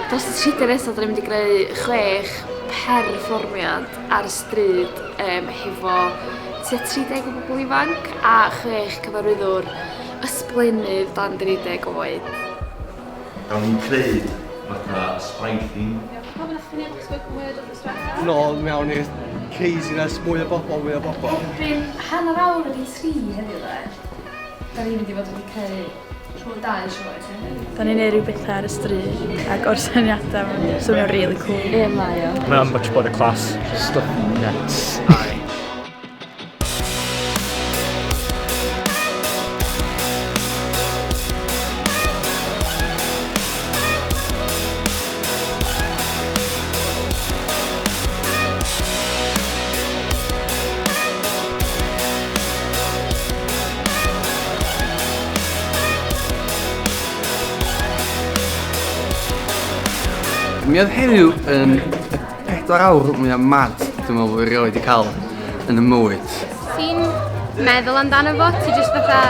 Dros y 3 deg nesaf, da ni'n mynd i greu 6 perfformiad ar y stryd hefo tua 30 o bobl ifanc a 6 cyfarwyddwr ysblynydd dan 30 oed. Gawn ni'n creu fatha sprinting. Pam ydych chi'n ei spoken word of the stress? No, mewn i'r craziness, mwy o bobl. Erbyn hanner awr wedi 3 heddiw dde. Da ni'n mynd i fod wedi creu 2 sioe. Da ni'n neud rhyw bethau ar y stryd ac o'r syniadau mae'n swnio'n really cool. Ie, mae o. Mae'n much bod y clas. Stuff nuts. Mi oedd heddiw yn 4 awr mwyaf mad dwi'n meddwl bod fi rioed wedi cael yn y mywyd. Ti'n meddwl amdano fo? Ti jyst fatha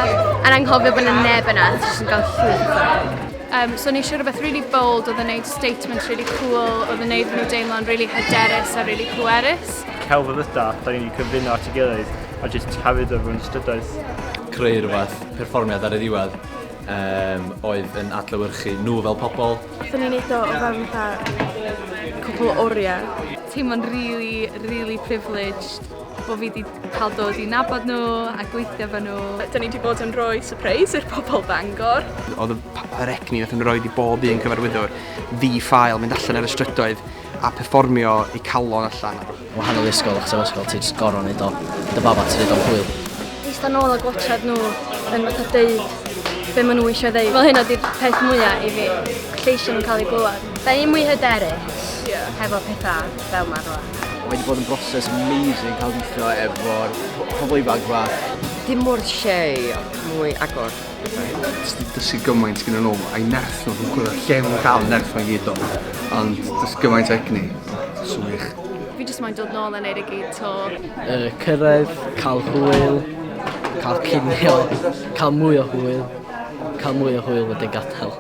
yn anghofio bod yna neb yna, ti jyst yn cael llwyth. So ni eisiau rhywbeth really bold, oedd yn neud statements really cool, oedd yn neud nhw deimlo'n really hyderus a really pwerus. Celfyddyda, da ni'n cyfuno at ei gilydd a jyst hefyd o'r fwn strydoedd. Creu rhywbeth, perfformiad ar y ddiwedd, oedd yn adlewyrchu nhw fel pobl. Oedd ni'n neud o fewn fatha cwbl o oriau. Teimlo'n really privileged bod fi wedi cael dod i nabod nhw a gweithio efo nhw. Da ni wedi bod yn rhoi surprise i'r pobl Bangor. Oedd yr egni nath yn rhoi i bob un cyfarwyddwr ddi-ffail mynd allan ar y strydoedd a perfformio i calon allan. Wahanol ysgol, achos efo ysgol ti'n gorau wneud o dy baba ti'n neud o'n hwyl. Eista nôl a gwachod nhw yn fatha deud be maen nhw eisiau ddeud. Fel hyn ydy'r peth mwyaf i fi, lleisio nhw'n cael ei glywed. Da ni'n mwy hyderus hefo pethau fel yma rwan. Wedi bod yn broses amazing cael gweithio efo'r pobl ifanc yma. Dim mor lle, mwy agor. Dysgu gymaint gyda nhw, a'i nerth nhw, dwi'n gwybod lle nhw'n cael nerth mae'n gyd o. Ond dysgu gymaint egni, swych. Fi jyst moyn dod nôl a neud y gyd to. Cyrraedd, cael hwyl, cael cinio, cael mwy o hwyl wedyn gadael.